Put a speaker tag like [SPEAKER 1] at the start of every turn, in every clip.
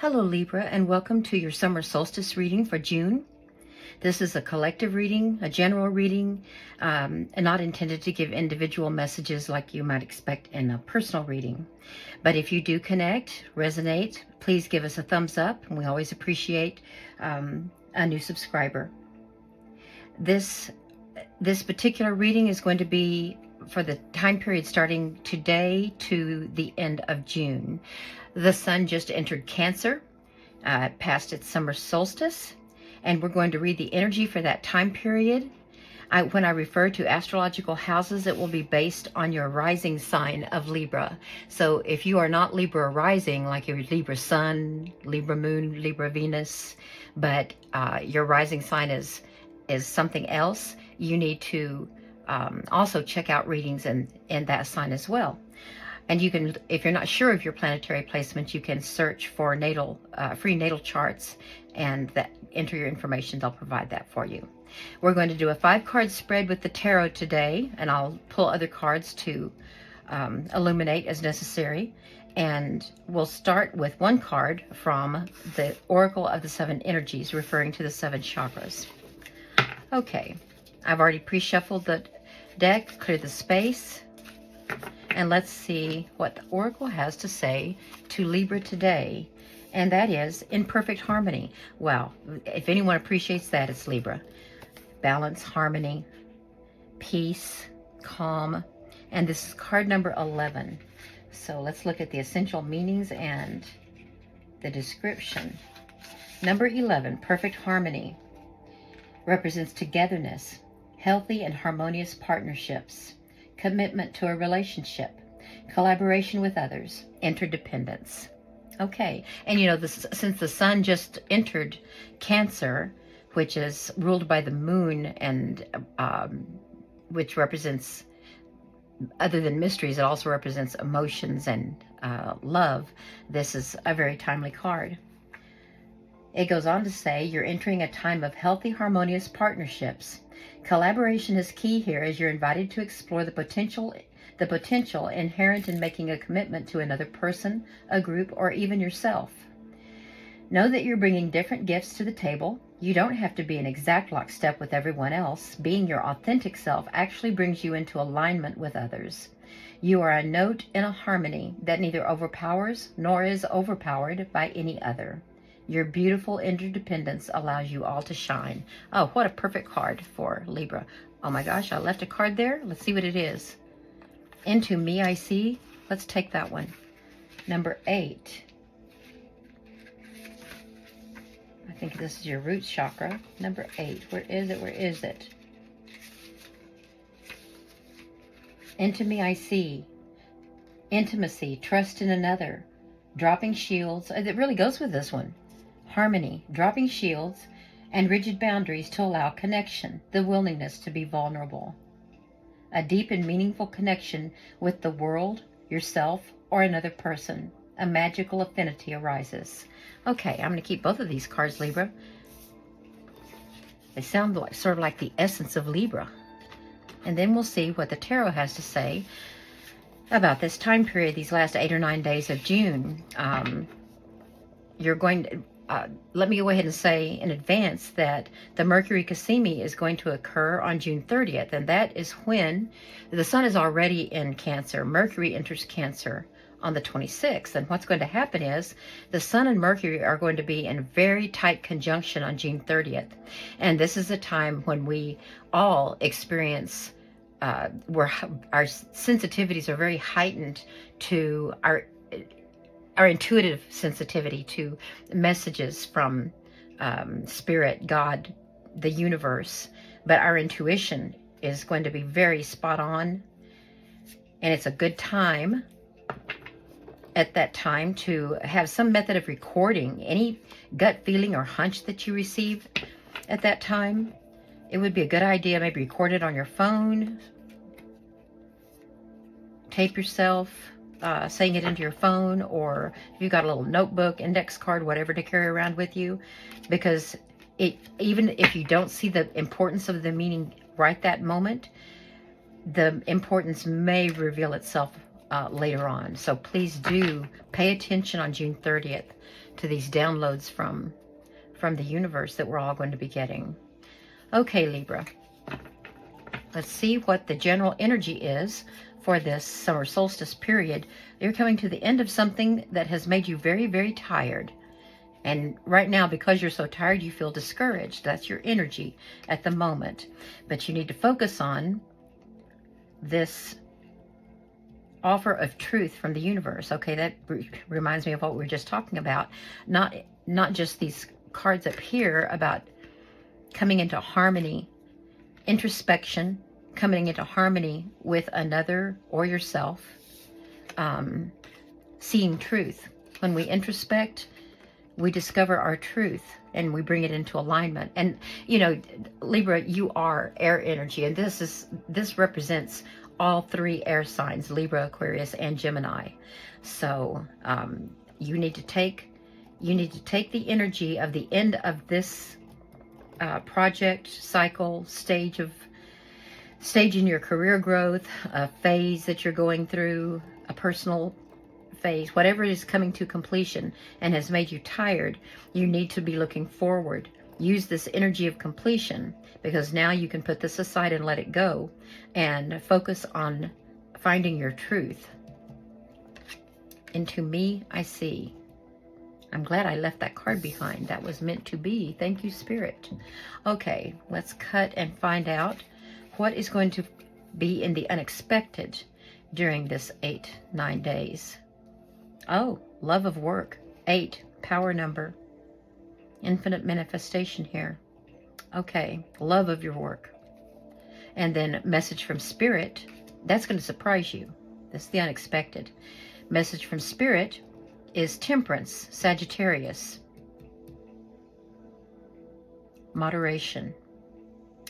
[SPEAKER 1] Hello Libra, and welcome to your summer solstice reading for June. This is a collective reading, a general reading, and not intended to give individual messages like you might expect in a personal reading. But if you do connect, resonate, please give us a thumbs up, and we always appreciate a new subscriber. This particular reading is going to be for the time period starting today to the end of June. The sun just entered Cancer, past its summer solstice, and we're going to read the energy for that time period. When I refer to astrological houses, it will be based on your rising sign of Libra. So if you are not Libra rising, like your Libra sun, Libra moon, Libra Venus, but your rising sign is something else, you need to also check out readings in that sign as well. And you can, if you're not sure of your planetary placement, you can search for free natal charts, and enter your information. They'll provide that for you. We're going to do a 5-card spread with the tarot today, and I'll pull other cards to illuminate as necessary. And we'll start with one card from the Oracle of the 7 Energies, referring to the 7 chakras. Okay, I've already pre-shuffled the deck, cleared the space, and let's see what the Oracle has to say to Libra today, and that is in perfect harmony. Wow, if anyone appreciates that, it's Libra. Balance, harmony, peace, calm, and this is card number 11. So let's look at the essential meanings and the description. Number 11, perfect harmony, represents togetherness, healthy and harmonious partnerships, commitment to a relationship, collaboration with others, interdependence. Okay, and you know, since the sun just entered Cancer, which is ruled by the moon, and which represents, other than mysteries, it also represents emotions and love, this is a very timely card. It goes on to say, you're entering a time of healthy, harmonious partnerships. Collaboration is key here, as you're invited to explore the potential inherent in making a commitment to another person, a group, or even yourself. Know that you're bringing different gifts to the table. You don't have to be in exact lockstep with everyone else. Being your authentic self actually brings you into alignment with others. You are a note in a harmony that neither overpowers nor is overpowered by any other. Your beautiful interdependence allows you all to shine. Oh, what a perfect card for Libra. Oh my gosh, I left a card there. Let's see what it is. Into me I see. Let's take that one. Number 8. I think this is your root chakra. Number 8. Where is it? Where is it? Into me I see. Intimacy, trust in another, dropping shields. It really goes with this one. Harmony, dropping shields and rigid boundaries to allow connection, the willingness to be vulnerable. A deep and meaningful connection with the world, yourself, or another person. A magical affinity arises. Okay, I'm going to keep both of these cards, Libra. They sound like, sort of like the essence of Libra. And then we'll see what the tarot has to say about this time period, these last 8 or 9 days of June. You're going to... let me go ahead and say in advance that the Mercury Cassimi is going to occur on June 30th, and that is when the sun is already in Cancer. Mercury enters Cancer on the 26th, and what's going to happen is the sun and Mercury are going to be in very tight conjunction on June 30th, and this is a time when we all experience where our sensitivities are very heightened to our intuitive sensitivity to messages from Spirit, God, the universe. But our intuition is going to be very spot on. And it's a good time at that time to have some method of recording any gut feeling or hunch that you receive at that time. It would be a good idea, maybe record it on your phone, tape yourself, saying it into your phone, or if you've got a little notebook, index card, whatever to carry around with you, because even if you don't see the importance of the meaning right that moment, the importance may reveal itself later on. So please do pay attention on June 30th to these downloads from the universe that we're all going to be getting. Okay, Libra. Let's see what the general energy is for this summer solstice period. You're coming to the end of something that has made you very, very tired. And right now, because you're so tired, you feel discouraged. That's your energy at the moment. But you need to focus on this offer of truth from the universe. Okay, that reminds me of what we were just talking about. Not just these cards up here about coming into harmony, introspection, coming into harmony with another or yourself, seeing truth. When we introspect, we discover our truth and we bring it into alignment. And you know, Libra, you are air energy, and this represents all three air signs: Libra, Aquarius, and Gemini. So you need to take the energy of the end of this project, cycle, stage in your career growth, a phase that you're going through, a personal phase, whatever is coming to completion and has made you tired. You need to be looking forward. Use this energy of completion, because now you can put this aside and let it go and focus on finding your truth. Into me I see. I'm glad I left that card behind. That was meant to be. Thank you, Spirit. Okay, let's cut and find out what is going to be in the unexpected during this 8-9 days. Oh, love of work. 8, power number. Infinite manifestation here. Okay, love of your work. And then message from Spirit. That's going to surprise you. That's the unexpected. Message from Spirit is Temperance, Sagittarius. Moderation.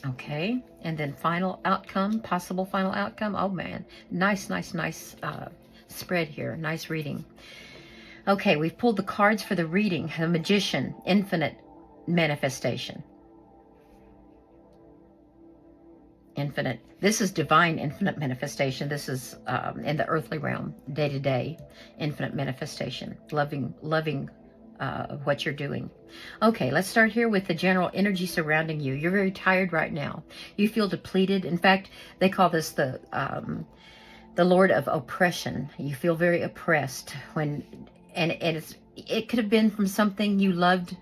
[SPEAKER 1] Okay, and then final outcome, possible final outcome. Oh man, nice spread here. Nice reading. Okay, we've pulled the cards for the reading. The Magician, Infinite Manifestation. Infinite. This is divine infinite manifestation. This is in the earthly realm, day-to-day infinite manifestation. Loving what you're doing. Okay, let's start here with the general energy surrounding you. You're very tired right now. You feel depleted. In fact, they call this the Lord of Oppression. You feel very oppressed and it could have been from something you loved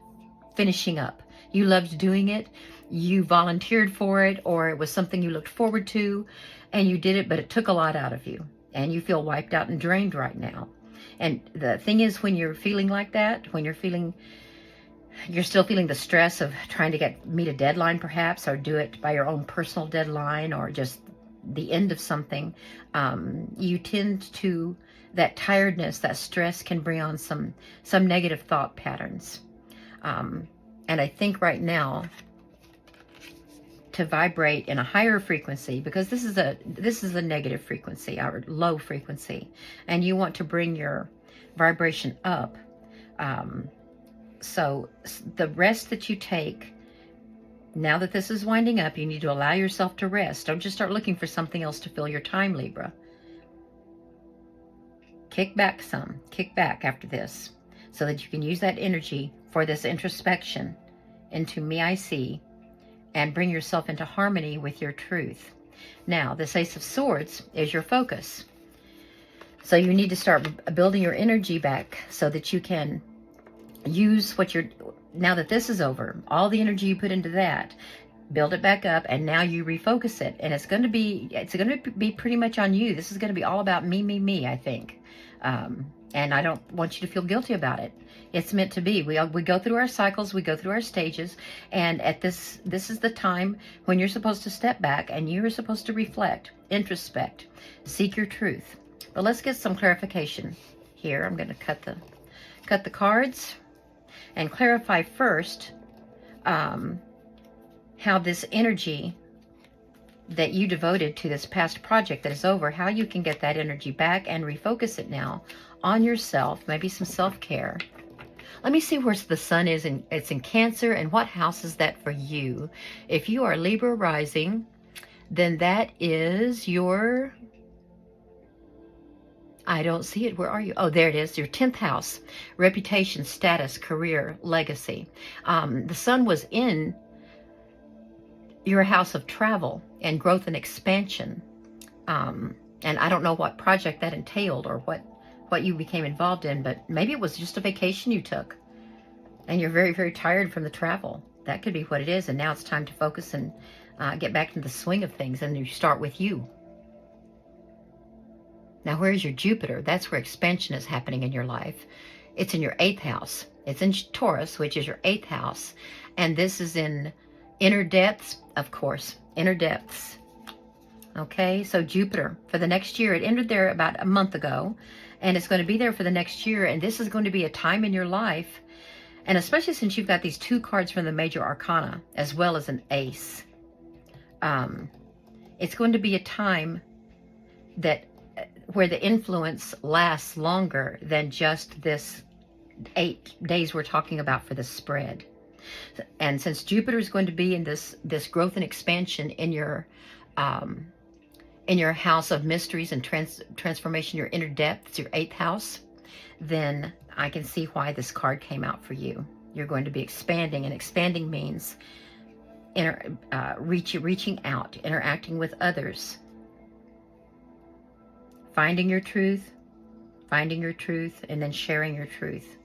[SPEAKER 1] finishing up. You loved doing it. You volunteered for it, or it was something you looked forward to, and you did it, but it took a lot out of you, and you feel wiped out and drained right now. And the thing is, when you're feeling like that, when you're still feeling the stress of trying to meet a deadline perhaps, or do it by your own personal deadline, or just the end of something, you tend to, that tiredness, that stress can bring on some negative thought patterns. And I think right now, to vibrate in a higher frequency, because this is a negative frequency, or low frequency, and you want to bring your vibration up. So the rest that you take, now that this is winding up, you need to allow yourself to rest. Don't just start looking for something else to fill your time, Libra. Kick back some. Kick back after this, so that you can use that energy for this introspection into me I see, and bring yourself into harmony with your truth. Now, this Ace of Swords is your focus. So you need to start building your energy back so that you can use now that this is over, all the energy you put into that, build it back up, and now you refocus it. And it's going to be pretty much on you. This is going to be all about me, I think. And I don't want you to feel guilty about it. It's meant to be. We go through our cycles, we go through our stages, and at this is the time when you're supposed to step back and you're supposed to reflect, introspect, seek your truth. But let's get some clarification here. I'm going to cut the cards and clarify first how this energy that you devoted to this past project that is over, how you can get that energy back and refocus it now on yourself, maybe some self-care. Let me see where the sun is. It's in Cancer, and what house is that for you? If you are Libra rising, then that is your I don't see it. Where are you? Oh, there it is. Your 10th house. Reputation, status, career, legacy. The sun was in your house of travel and growth and expansion. And I don't know what project that entailed or what you became involved in, but maybe it was just a vacation you took and you're very, very tired from the travel. That could be what it is. And now it's time to focus and get back into the swing of things, and you start with you. Now, where's your Jupiter? That's where expansion is happening in your life. It's in your 8th house. It's in Taurus, which is your 8th house. And this is in inner depths, of course, inner depths. Okay, so Jupiter, for the next year, it entered there about a month ago, and it's going to be there for the next year. And this is going to be a time in your life, and especially since you've got these 2 cards from the major arcana, as well as an ace. It's going to be a time that where the influence lasts longer than just this 8 days we're talking about for the spread. And since Jupiter is going to be in this growth and expansion in your house of mysteries and transformation, your inner depths, your 8th house, then I can see why this card came out for you. You're going to be expanding, and expanding means reaching out, interacting with others, finding your truth, and then sharing your truth.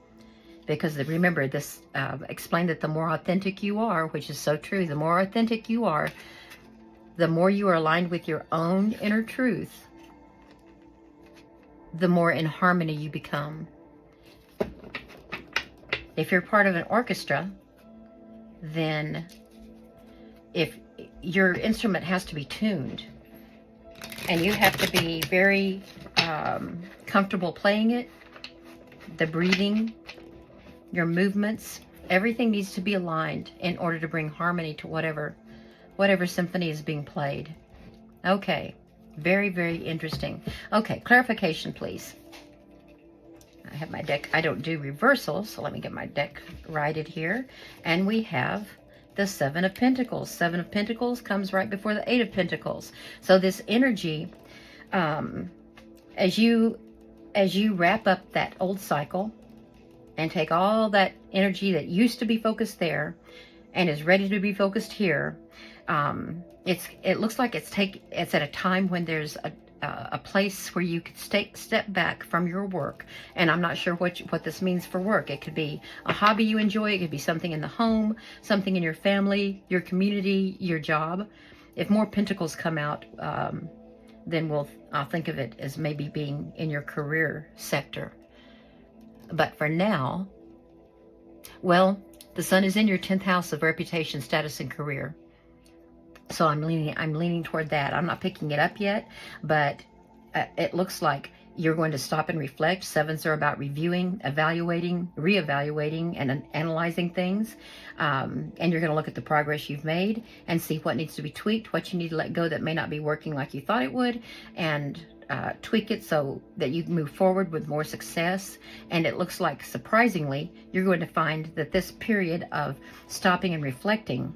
[SPEAKER 1] Because remember, this explained that the more authentic you are, which is so true, the more authentic you are, the more you are aligned with your own inner truth, the more in harmony you become. If you're part of an orchestra, then if your instrument has to be tuned, and you have to be very comfortable playing it, the breathing, your movements, everything needs to be aligned in order to bring harmony to whatever symphony is being played. Okay, very, very interesting. Okay, clarification, please. I have my deck. I don't do reversals, so let me get my deck righted here. And we have the 7 of Pentacles. 7 of Pentacles comes right before the 8 of Pentacles. So this energy, as you wrap up that old cycle and take all that energy that used to be focused there and is ready to be focused here, it looks like it's at a time when there's a place where you could step back from your work. And I'm not sure what this means for work. It could be a hobby you enjoy. It could be something in the home, something in your family, your community, your job. If more pentacles come out, then I'll think of it as maybe being in your career sector. But for now, well, the sun is in your 10th house of reputation, status, and career. So I'm leaning toward that. I'm not picking it up yet, but it looks like you're going to stop and reflect. 7s are about reviewing, evaluating, reevaluating, and analyzing things. And you're going to look at the progress you've made and see what needs to be tweaked, what you need to let go that may not be working like you thought it would, and tweak it so that you move forward with more success. And it looks like, surprisingly, you're going to find that this period of stopping and reflecting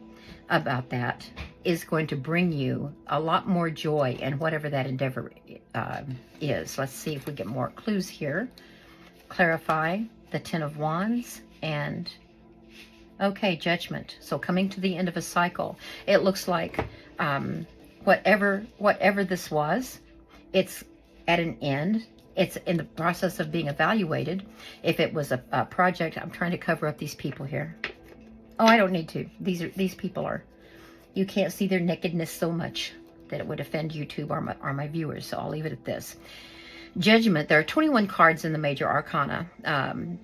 [SPEAKER 1] about that is going to bring you a lot more joy in whatever that endeavor is. Let's see if we get more clues here. Clarify the 10 of Wands and okay, Judgment. So coming to the end of a cycle, it looks like whatever this was, it's at an end. It's in the process of being evaluated. If it was a project, I'm trying to cover up these people here. Oh, I don't need to. These people are, you can't see their nakedness so much that it would offend YouTube or my viewers, so I'll leave it at this. Judgment, there are 21 cards in the major arcana.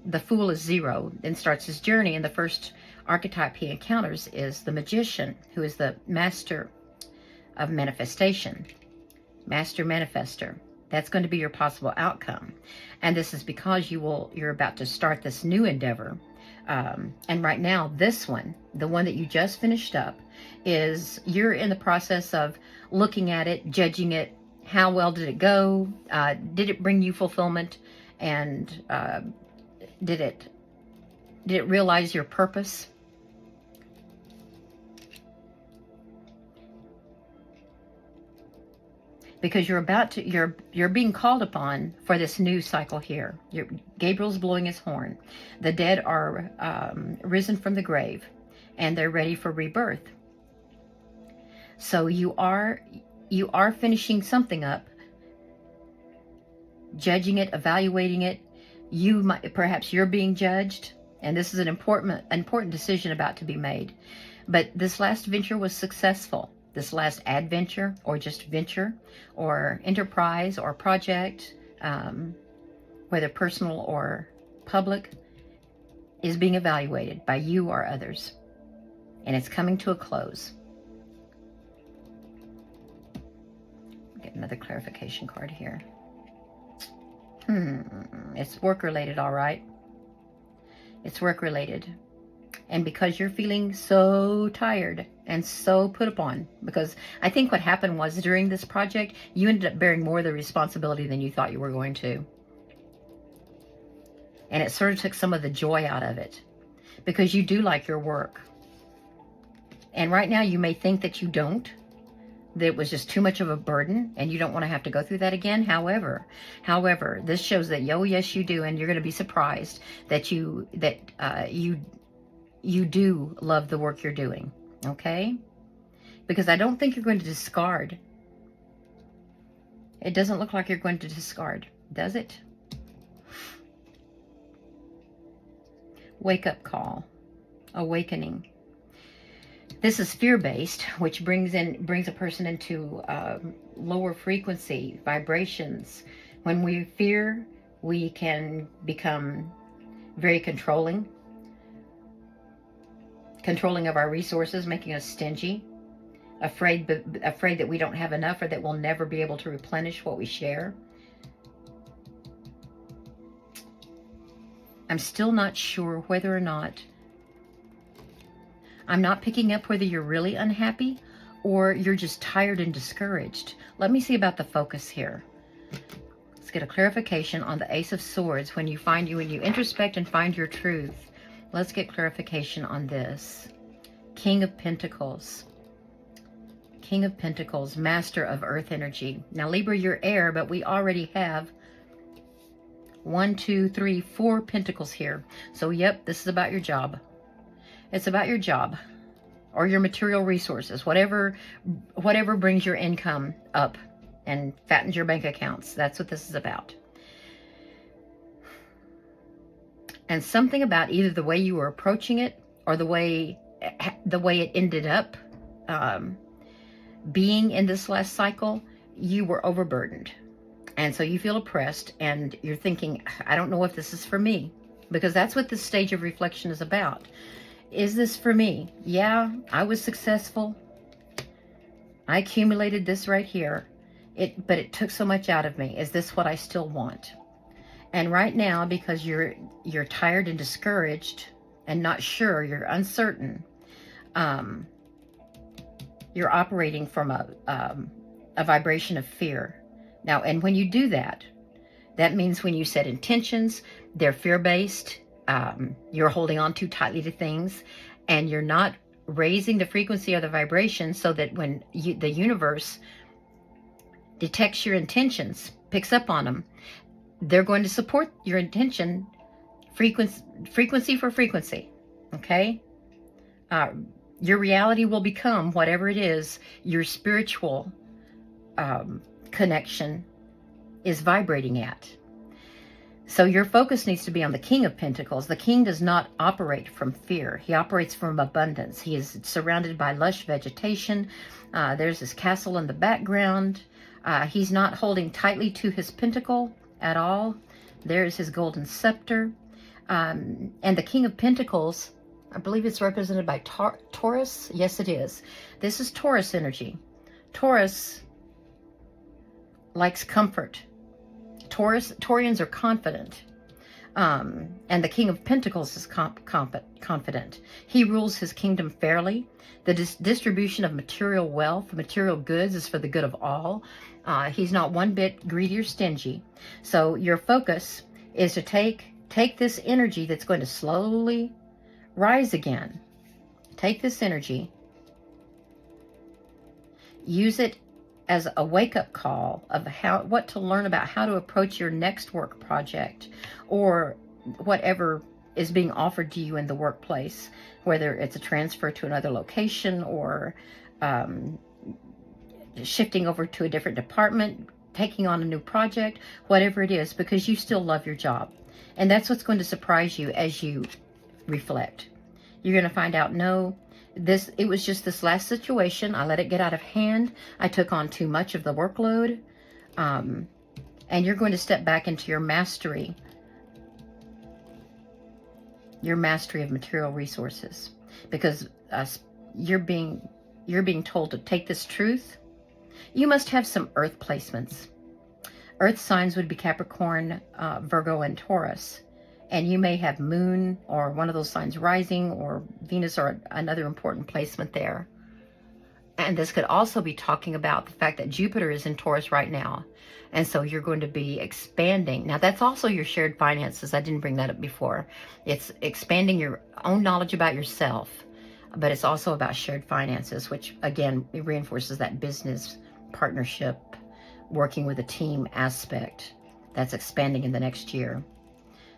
[SPEAKER 1] The Fool is 0, then starts his journey, and the first archetype he encounters is the Magician, who is the master of manifestation. Master manifester. That's going to be your possible outcome. And this is because you're about to start this new endeavor. And right now, this one, the one that you just finished up, is you're in the process of looking at it, judging it. How well did it go? Did it bring you fulfillment? And did it realize your purpose? because you're being called upon for this new cycle here. Gabriel's blowing his horn. The dead are risen from the grave, and they're ready for rebirth. So you are finishing something up, judging it, evaluating it. Perhaps you're being judged, and this is an important decision about to be made. But this last venture was successful. This last adventure, or just venture, or enterprise, or project, whether personal or public, is being evaluated by you or others. And it's coming to a close. Get another clarification card here. It's work-related, all right? It's work-related. And because you're feeling so tired and so put upon, because I think what happened was during this project, you ended up bearing more of the responsibility than you thought you were going to. And it sort of took some of the joy out of it, because you do like your work. And right now you may think that you don't, that it was just too much of a burden and you don't want to have to go through that again. However, this shows that, oh yes, you do. And you're going to be surprised that you do love the work you're doing. Okay? Because I don't think you're going to discard. It doesn't look like you're going to discard, does it? Wake up call. Awakening. This is fear-based, which brings a person into lower frequency vibrations. When we fear, we can become very controlling of our resources, making us stingy, afraid that we don't have enough, or that we'll never be able to replenish what we share. I'm still not sure whether or not, I'm not picking up whether you're really unhappy or you're just tired and discouraged. Let me see about the focus here. Let's get a clarification on the Ace of Swords. When you introspect and find your truth, let's get clarification on this. King of Pentacles. King of Pentacles, Master of Earth Energy. Now, Libra, you're air, but we already have 1, 2, 3, 4 pentacles here. So, yep, this is about your job. It's about your job or your material resources, whatever brings your income up and fattens your bank accounts. That's what this is about. And something about either the way you were approaching it or the way it ended up being in this last cycle, you were overburdened. And so you feel oppressed and you're thinking, I don't know if this is for me, because that's what this stage of reflection is about. Is this for me? Yeah, I was successful. I accumulated this right here. But it took so much out of me. Is this what I still want? And right now, because you're tired and discouraged and not sure, you're uncertain, you're operating from a vibration of fear. Now, and when you do that, that means when you set intentions, they're fear-based. You're holding on too tightly to things, and you're not raising the frequency or the vibration so that when the universe detects your intentions, picks up on them, they're going to support your intention frequency for frequency. Okay? Your reality will become whatever it is your spiritual connection is vibrating at. So your focus needs to be on the King of Pentacles. The King does not operate from fear. He operates from abundance. He is surrounded by lush vegetation. There's his castle in the background. He's not holding tightly to his pentacle at all. There's his golden scepter. And the King of Pentacles, I believe it's represented by Taurus. Yes, it is. This is Taurus energy. Taurus likes comfort. Taurians are confident. And the King of Pentacles is confident. He rules his kingdom fairly. The distribution of material wealth, material goods, is for the good of all. He's not one bit greedy or stingy. So your focus is to take this energy that's going to slowly rise again. Take this energy, use it as a wake-up call of what to learn about how to approach your next work project, or whatever is being offered to you in the workplace, whether it's a transfer to another location, or shifting over to a different department, taking on a new project, whatever it is, because you still love your job. And that's what's going to surprise you as you reflect. You're going to find out, no, it was just this last situation. I let it get out of hand. I took on too much of the workload. And you're going to step back into your mastery of material resources, because you're being told to take this truth. You must have some earth placements. Earth signs would be Capricorn, Virgo, and Taurus. And you may have Moon or one of those signs rising, or Venus, or another important placement there. And this could also be talking about the fact that Jupiter is in Taurus right now. And so you're going to be expanding. Now, that's also your shared finances. I didn't bring that up before. It's expanding your own knowledge about yourself, but it's also about shared finances, which, again, it reinforces that business partnership, working with a team aspect that's expanding in the next year.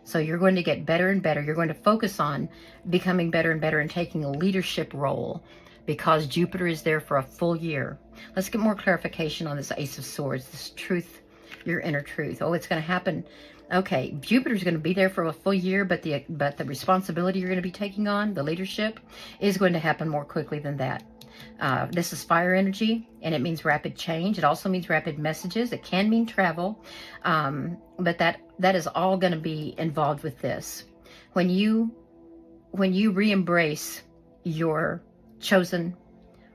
[SPEAKER 1] So you're going to get better and better. You're going to focus on becoming better and better and taking a leadership role, because Jupiter is there for a full year. Let's get more clarification on this Ace of Swords, this truth, your inner truth. Oh, it's going to happen. Okay, Jupiter's going to be there for a full year, but the responsibility you're going to be taking on, the leadership, is going to happen more quickly than that. This is fire energy, and it means rapid change. It also means rapid messages. It can mean travel, but that is all going to be involved with this. When you re-embrace your chosen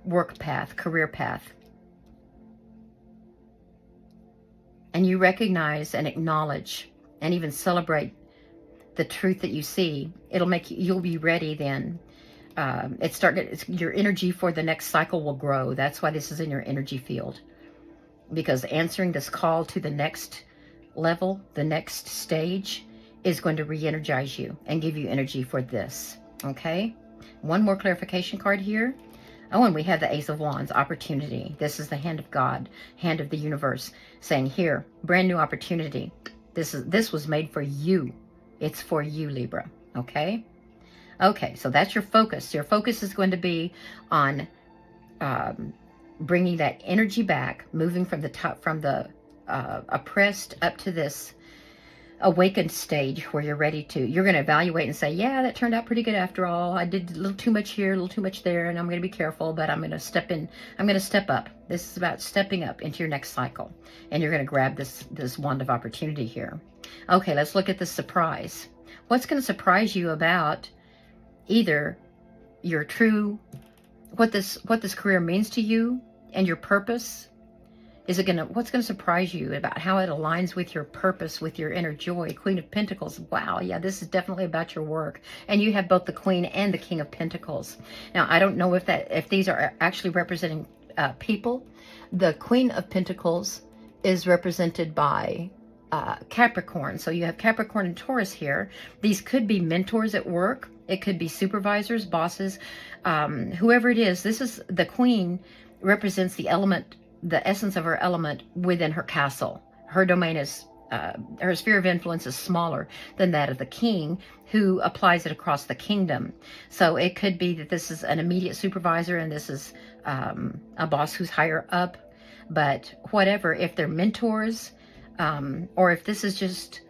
[SPEAKER 1] work path, career path, and you recognize and acknowledge and even celebrate the truth that you see, you'll be ready then. Your energy for the next cycle will grow. That's why this is in your energy field, because answering this call to the next level, the next stage, is going to re-energize you and give you energy for this. Okay, one more clarification card here. Oh, and we have the Ace of Wands, opportunity. This is the hand of God, hand of the universe, saying, here, brand new opportunity. This was made for you. It's for you, Libra. Okay. Okay, so that's your focus. Your focus is going to be on bringing that energy back, moving from the oppressed up to this awakened stage where you're going to evaluate and say, yeah, that turned out pretty good after all. I did a little too much here, a little too much there, and I'm going to be careful, but I'm going to step up. This is about stepping up into your next cycle, and you're going to grab this wand of opportunity here. Okay, let's look at the surprise. What's going to surprise you about either your what this career means to you and your purpose? What's going to surprise you about how it aligns with your purpose, with your inner joy? Queen of Pentacles. Wow, yeah, this is definitely about your work. And you have both the Queen and the King of Pentacles. Now, I don't know if these are actually representing people. The Queen of Pentacles is represented by Capricorn. So you have Capricorn and Taurus here. These could be mentors at work. It could be supervisors, bosses, whoever it is. This is the Queen represents the element, the essence of her element within her castle. Her domain is, her sphere of influence is smaller than that of the king, who applies it across the kingdom. So it could be that this is an immediate supervisor and this is a boss who's higher up. But whatever, if they're mentors, or if this is just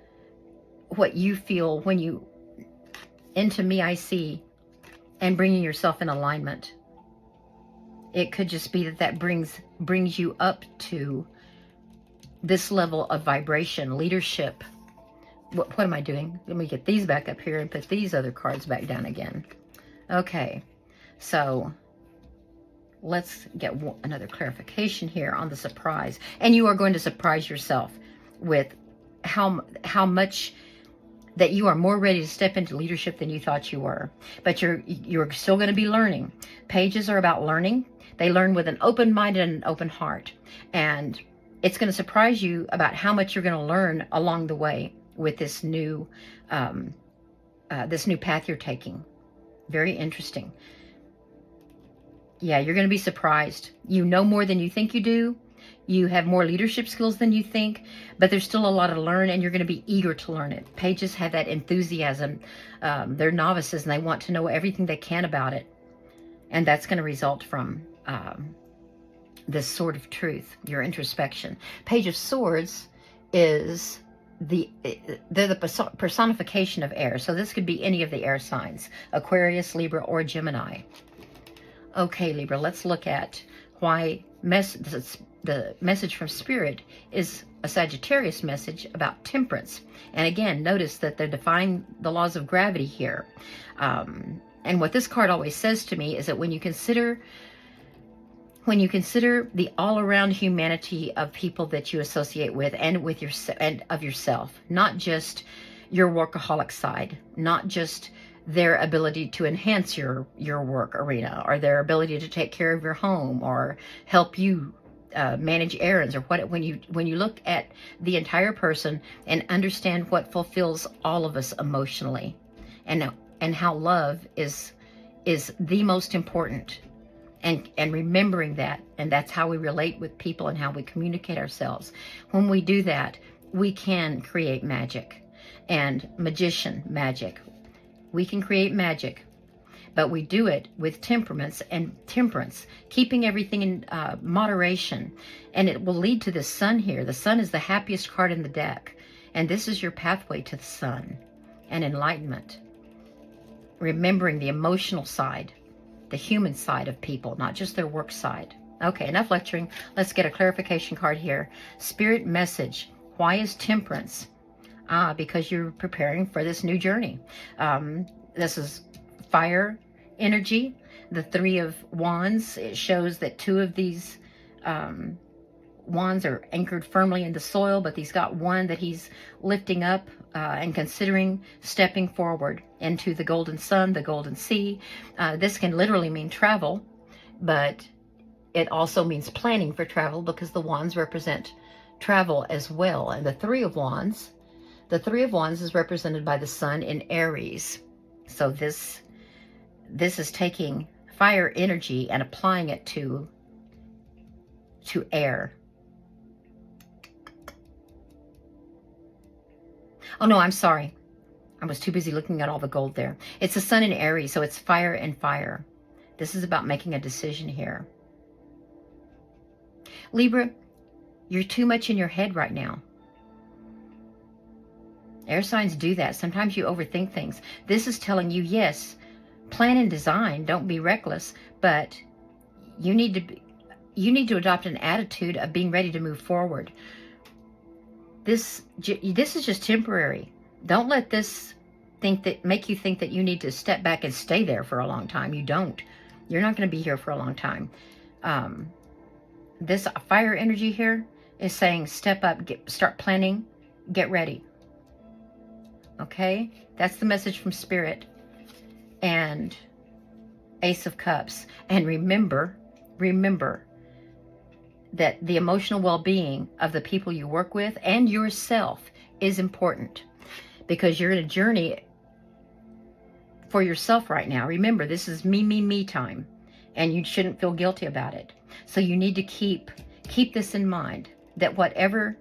[SPEAKER 1] what you feel when you, into me I see, and bringing yourself in alignment. It could just be that brings you up to this level of vibration, leadership. What am I doing? Let me get these back up here and put these other cards back down again. Okay, so let's get another clarification here on the surprise. And you are going to surprise yourself with how much that you are more ready to step into leadership than you thought you were. But you're still going to be learning. Pages are about learning. They learn with an open mind and an open heart. And it's going to surprise you about how much you're going to learn along the way with this new path you're taking. Very interesting. Yeah, you're going to be surprised. You know more than you think you do. You have more leadership skills than you think, but there's still a lot to learn, and you're going to be eager to learn it. Pages have that enthusiasm. They're novices, and they want to know everything they can about it. And that's going to result from this sword of truth, your introspection. Page of Swords is they're the personification of air. So this could be any of the air signs, Aquarius, Libra, or Gemini. Okay, Libra, let's look at why the message from Spirit is a Sagittarius message about temperance. And again, notice that they're defying the laws of gravity here. And what this card always says to me is that when you consider the all-around humanity of people that you associate with and with yourself, not just your workaholic side, not just their ability to enhance your work arena, or their ability to take care of your home or help you manage errands, or when you look at the entire person and understand what fulfills all of us emotionally, and how love is the most important. And remembering that, and that's how we relate with people and how we communicate ourselves. When we do that, we can create magic. And magician magic. We can create magic, but we do it with temperance, keeping everything in moderation. And it will lead to the sun here. The sun is the happiest card in the deck. And this is your pathway to the sun and enlightenment. Remembering the emotional side, the human side of people, not just their work side. Okay, enough lecturing. Let's get a clarification card here. Spirit message. Why is temperance? Because you're preparing for this new journey. This is fire energy. The Three of Wands. It shows that two of these wands are anchored firmly in the soil, but he's got one that he's lifting up and considering stepping forward into the golden sun, the golden sea. This can literally mean travel, but it also means planning for travel, because the wands represent travel as well. And the Three of Wands is represented by the sun in Aries. So this is taking fire energy and applying it to air. Oh no, I'm sorry. I was too busy looking at all the gold there. It's the sun in Aries, so it's fire and fire. This is about making a decision here. Libra, you're too much in your head right now. Air signs do that. Sometimes you overthink things. This is telling you, yes, plan and design, don't be reckless, but you need to adopt an attitude of being ready to move forward. This is just temporary. Don't let this make you think that you need to step back and stay there for a long time. You don't. You're not going to be here for a long time. This fire energy here is saying step up, start planning, get ready. Okay? That's the message from Spirit. And Ace of Cups. And remember that the emotional well-being of the people you work with and yourself is important, because you're in a journey for yourself right now. Remember, this is me time, and you shouldn't feel guilty about it. So you need to keep this in mind, that whatever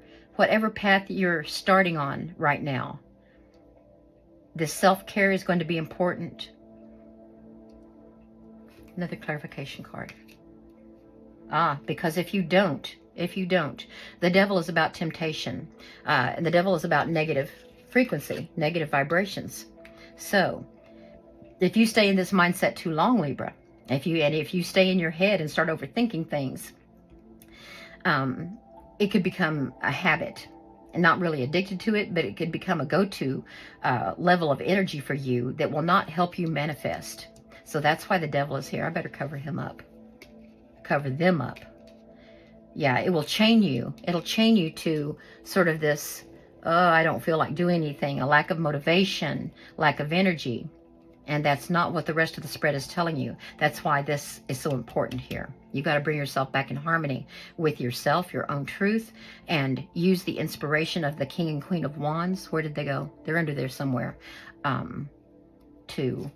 [SPEAKER 1] path you're starting on right now, this self-care is going to be important. Another clarification card. Because if you don't, the devil is about temptation. And the devil is about negative frequency, negative vibrations. So if you stay in this mindset too long, Libra, if you stay in your head and start overthinking things, it could become a habit. And not really addicted to it, but it could become a go-to level of energy for you that will not help you manifest. So that's why the devil is here. I better cover him up. Cover them up. Yeah, it will chain you. It'll chain you to sort of this, I don't feel like doing anything, a lack of motivation, lack of energy. And that's not what the rest of the spread is telling you. That's why this is so important here. You got to bring yourself back in harmony with yourself, your own truth, and use the inspiration of the King and Queen of Wands. Where did they go? They're under there somewhere. To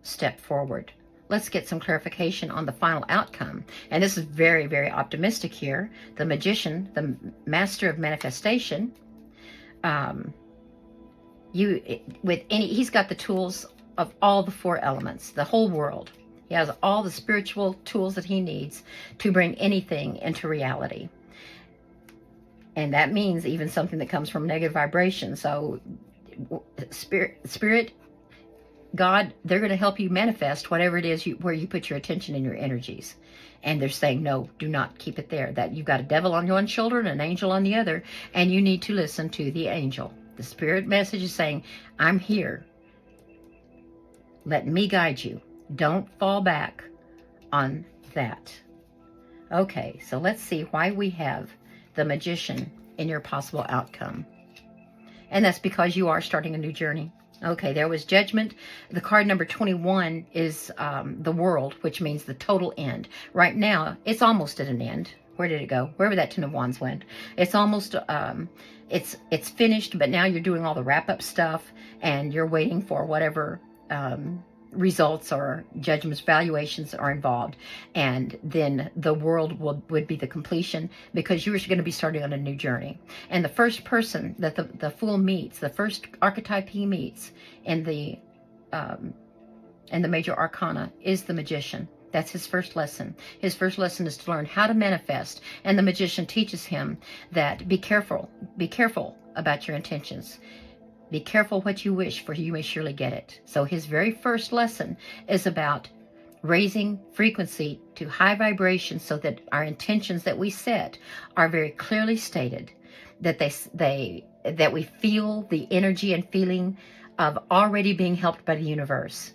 [SPEAKER 1] step forward. let's get some clarification on the final outcome. And this is very, very optimistic here. The Magician, the master of manifestation, he's got the tools of all the 4 elements, the whole world. He has all the spiritual tools that he needs to bring anything into reality. And that means even something that comes from negative vibration. So spirit, God, they're going to help you manifest whatever it is where you put your attention and your energies. And they're saying, no, do not keep it there. That you've got a devil on one shoulder and an angel on the other, and you need to listen to the angel. The spirit message is saying, I'm here. Let me guide you. Don't fall back on that. Okay, so let's see why we have the Magician in your possible outcome. And that's because you are starting a new journey. Okay, there was Judgment. The card number 21 is the World, which means the total end. Right now, it's almost at an end. Where did it go? Wherever that Ten of Wands went. It's almost, it's finished, but now you're doing all the wrap-up stuff, and you're waiting for whatever results or judgments, valuations are involved. And then the World would be the completion, because you're going to be starting on a new journey. And the first person that the Fool meets, the first archetype he meets in the major arcana is the Magician. That's his first lesson. His first lesson is to learn how to manifest. And the Magician teaches him that be careful about your intentions. Be careful what you wish, for you may surely get it. So his very first lesson is about raising frequency to high vibration, so that our intentions that we set are very clearly stated, that that we feel the energy and feeling of already being helped by the universe.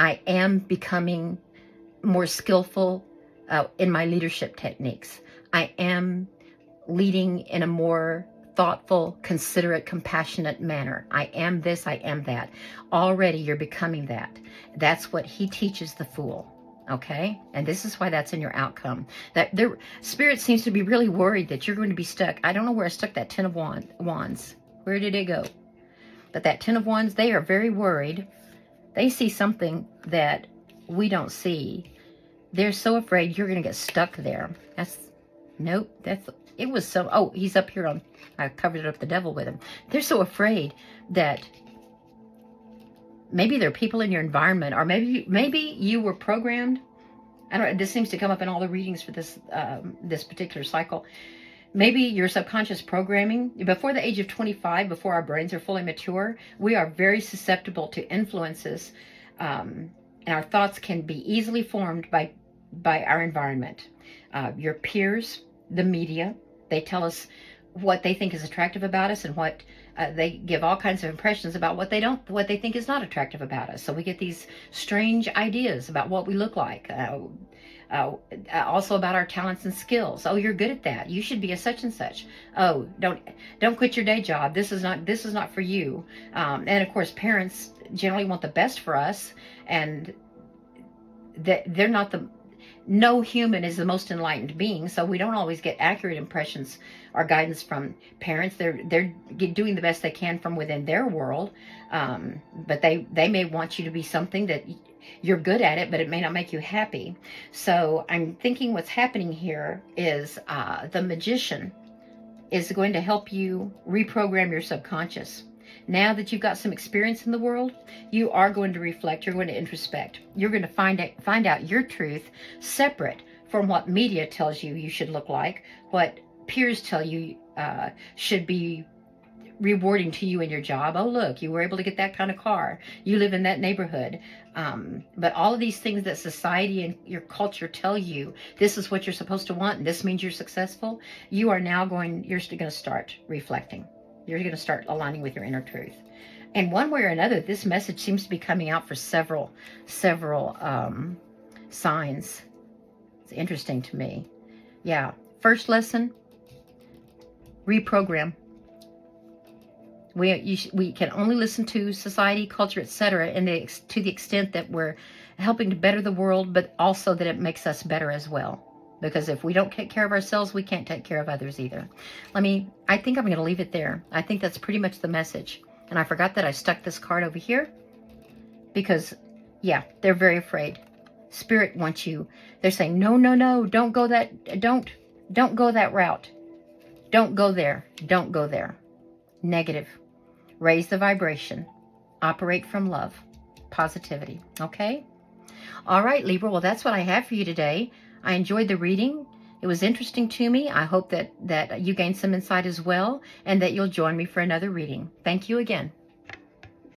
[SPEAKER 1] I am becoming more skillful in my leadership techniques. I am leading in a more thoughtful, considerate, compassionate manner. I am this, I am that. Already you're becoming that. That's what he teaches the Fool. Okay? And this is why that's in your outcome. That their Spirit seems to be really worried that you're going to be stuck. I don't know where I stuck that Ten of Wands. Where did it go? But that Ten of Wands, they are very worried. They see something that we don't see. They're so afraid you're going to get stuck there. It was so, oh, he's up here on, I covered up the devil with him. They're so afraid that maybe there are people in your environment, or maybe you were programmed. I don't know, this seems to come up in all the readings for this particular cycle. Maybe your subconscious programming, before the age of 25, before our brains are fully mature, we are very susceptible to influences, and our thoughts can be easily formed by our environment. Your peers, the media, they tell us what they think is attractive about us, and what they give all kinds of impressions about what they think is not attractive about us. So we get these strange ideas about what we look like. Also about our talents and skills. Oh, you're good at that. You should be a such and such. Oh, don't quit your day job. This is not for you. And of course, parents generally want the best for us, and they're not the. No human is the most enlightened being, so we don't always get accurate impressions or guidance from parents. They're doing the best they can from within their world, but they may want you to be something that you're good at it, but it may not make you happy. So I'm thinking what's happening here is the Magician is going to help you reprogram your subconscious. Now that you've got some experience in the world, you are going to reflect, you're going to introspect. You're going to find out your truth separate from what media tells you you should look like, what peers tell you should be rewarding to you in your job. Oh, look, you were able to get that kind of car. You live in that neighborhood. But all of these things that society and your culture tell you, this is what you're supposed to want, and this means you're successful, you're going to start reflecting. You're going to start aligning with your inner truth. And one way or another, this message seems to be coming out for several signs. It's interesting to me. Yeah. First lesson, reprogram. We can only listen to society, culture, etc., to the extent that we're helping to better the world, but also that it makes us better as well. Because if we don't take care of ourselves, we can't take care of others either. I think I'm going to leave it there. I think that's pretty much the message. And I forgot that I stuck this card over here, because, yeah, they're very afraid. Spirit wants you. They're saying, no, no, no, don't go don't go that route. Don't go there. Don't go there. Negative. Raise the vibration. Operate from love. Positivity. Okay? All right, Libra. Well, that's what I have for you today. I enjoyed the reading. It was interesting to me. I hope that you gained some insight as well, and that you'll join me for another reading. Thank you again.